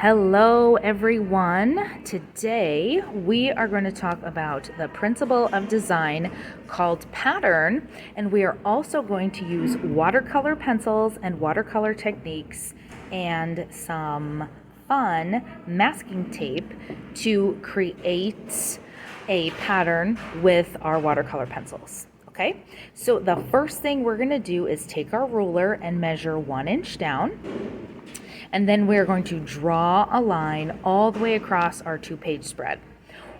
Hello everyone. Today we are going to talk about the principle of design called pattern, and we are also going to use watercolor pencils and watercolor techniques and some fun masking tape to create a pattern with our watercolor pencils. Okay, so the first thing we're going to do is take our ruler and measure 1 inch down. And then we're going to draw a line all the way across our 2-page spread.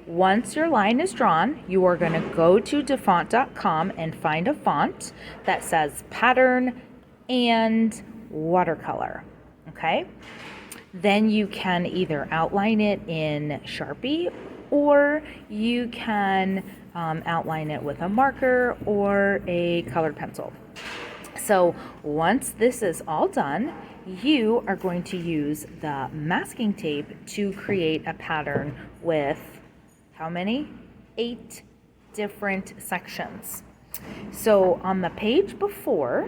Once your line is drawn, you are going to go to dafont.com and find a font that says pattern and watercolor. Okay? Then you can either outline it in Sharpie, or you can outline it with a marker or a colored pencil. So once this is all done, you are going to use the masking tape to create a pattern with how many? 8 different sections. So on the page before,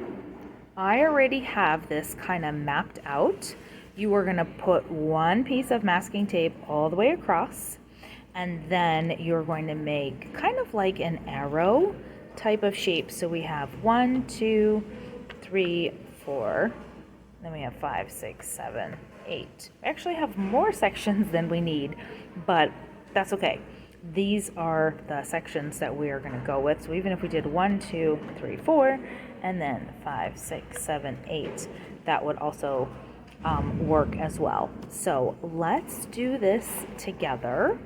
I already have this kind of mapped out. You are going to put one piece of masking tape all the way across, and then you're going to make kind of like an arrow type of shape. So we have 1, 2, 3, 4, then we have 5, 6, 7, 8. We actually have more sections than we need, but that's okay. These are the sections that we are going to go with. So even if we did 1, 2, 3, 4, and then 5, 6, 7, 8, that would also work as well. So let's do this together.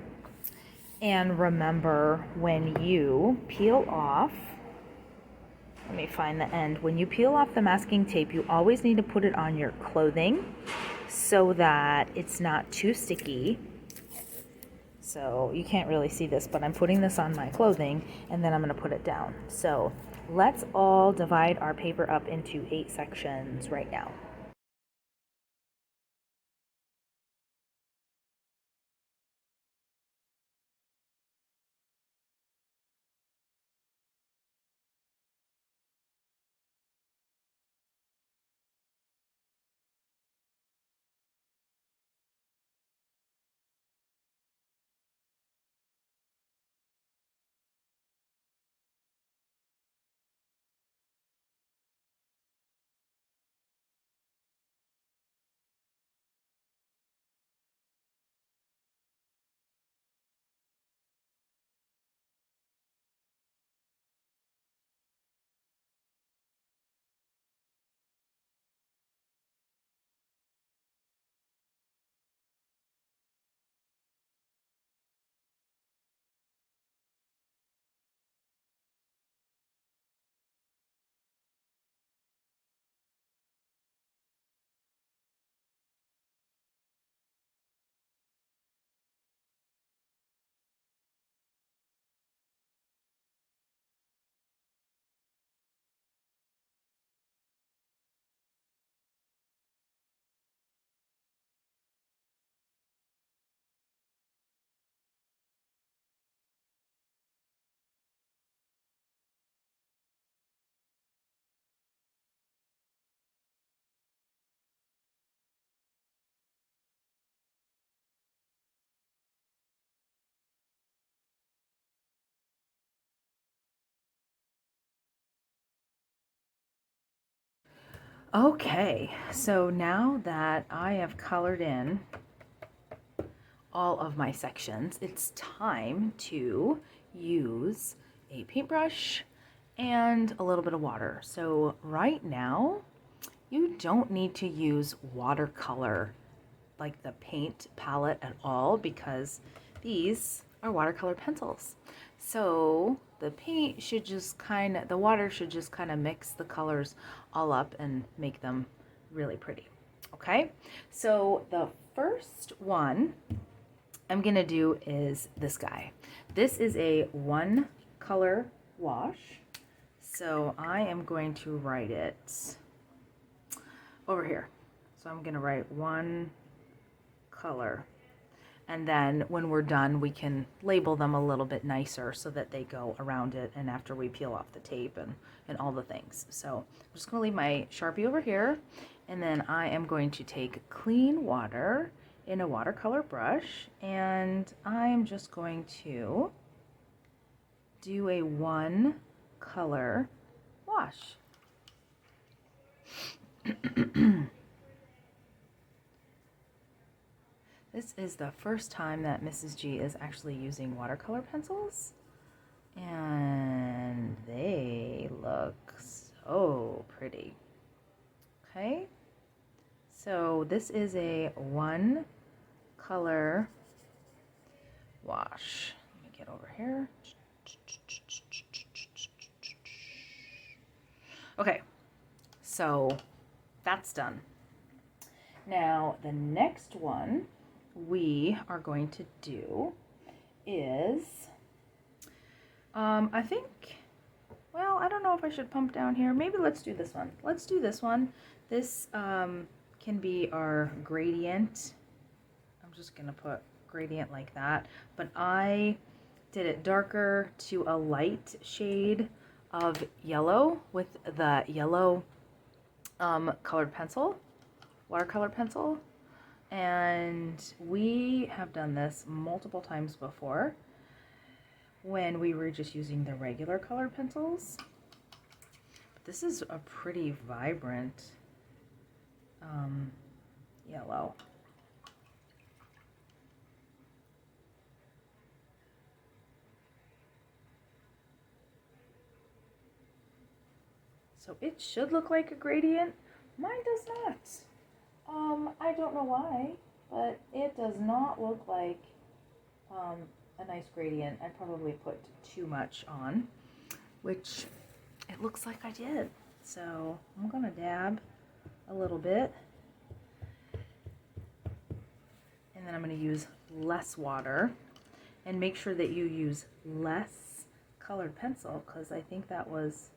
And remember, when you peel off, let me find the end. When you peel off the masking tape, you always need to put it on your clothing so that it's not too sticky. So you can't really see this, but I'm putting this on my clothing, and then I'm going to put it down. So let's all divide our paper up into 8 sections right now. Okay, so now that I have colored in all of my sections, it's time to use a paintbrush and a little bit of water. So right now, you don't need to use watercolor, like the paint palette, at all, because these are watercolor pencils. So the water should just kind of mix the colors all up and make them really pretty. Okay, so the first one I'm gonna do is this guy. This is a 1-color wash. So I am going to write it over here. So I'm gonna write 1 color. And then when we're done, we can label them a little bit nicer so that they go around it and after we peel off the tape and all the things. So I'm just going to leave my Sharpie over here, and then I am going to take clean water in a watercolor brush, and I'm just going to do a one color wash. This is the first time that Mrs. G is actually using watercolor pencils, and they look so pretty. Okay, so this is a one color wash. Let me get over here. Okay, so that's done. Now the next one we are going to do is, I think, well, I don't know if I should pump down here. Maybe let's do this one. Let's do this one. This can be our gradient. I'm just gonna put gradient like that, but I did it darker to a light shade of yellow with the yellow colored pencil, watercolor pencil. And we have done this multiple times before when we were just using the regular colored pencils. But this is a pretty vibrant yellow. So it should look like a gradient. Mine does not. I don't know why, but it does not look like a nice gradient. I probably put too much on, which it looks like I did. So I'm gonna dab a little bit, and then I'm gonna use less water, and make sure that you use less colored pencil, because I think that was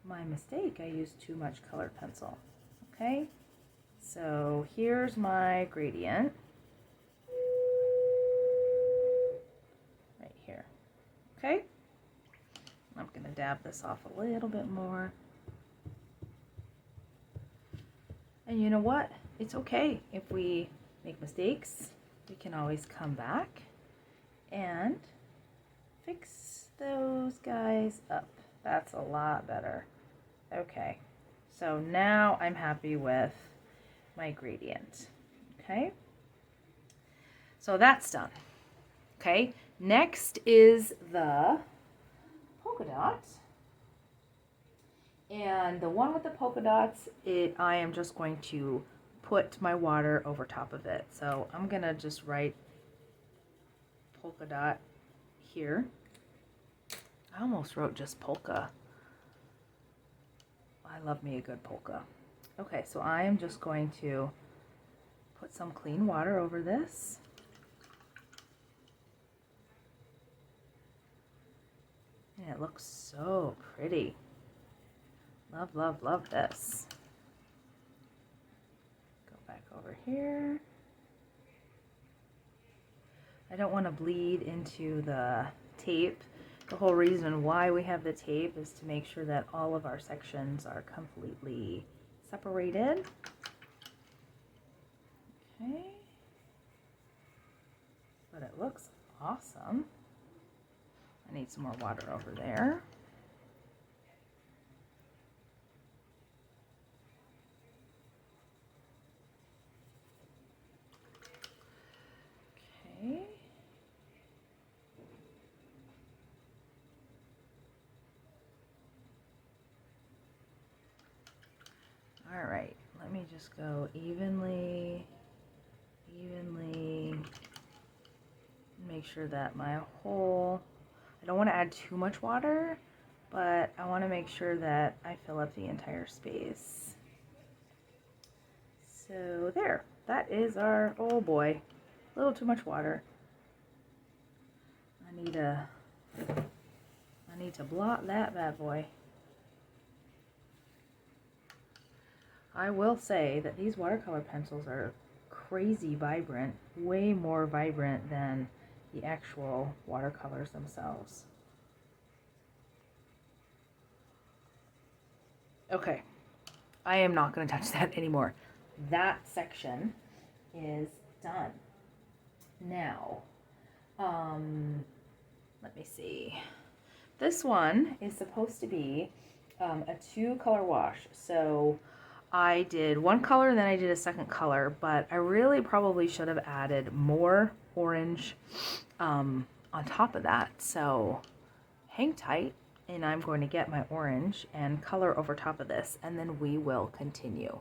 my mistake. I used too much colored pencil. Okay, so here's my gradient right here. Okay, I'm gonna dab this off a little bit more. And you know what? It's okay if we make mistakes. We can always come back and fix those guys up. That's a lot better. Okay, so now I'm happy with my gradient. Okay, so that's done. Okay, next is the polka dot. And the one with the polka dots, I am just going to put my water over top of it. So I'm gonna just write polka dot here. I almost wrote just polka. I love me a good polka. Okay, so I am just going to put some clean water over this. And it looks so pretty. Love, love, love this. Go back over here. I don't want to bleed into the tape. The whole reason why we have the tape is to make sure that all of our sections are completely separated. Okay. But it looks awesome. I need some more water over there. Okay. All right, let me just go evenly, make sure that my whole, I don't want to add too much water, but I want to make sure that I fill up the entire space. So there, that is our, oh boy, a little too much water. I need to blot that bad boy. I will say that these watercolor pencils are crazy vibrant, way more vibrant than the actual watercolors themselves. Okay, I am not going to touch that anymore. That section is done. Now, let me see. This one is supposed to be a 2-color wash. So I did one color and then I did a second color, but I really probably should have added more orange on top of that. So hang tight, and I'm going to get my orange and color over top of this, and then we will continue.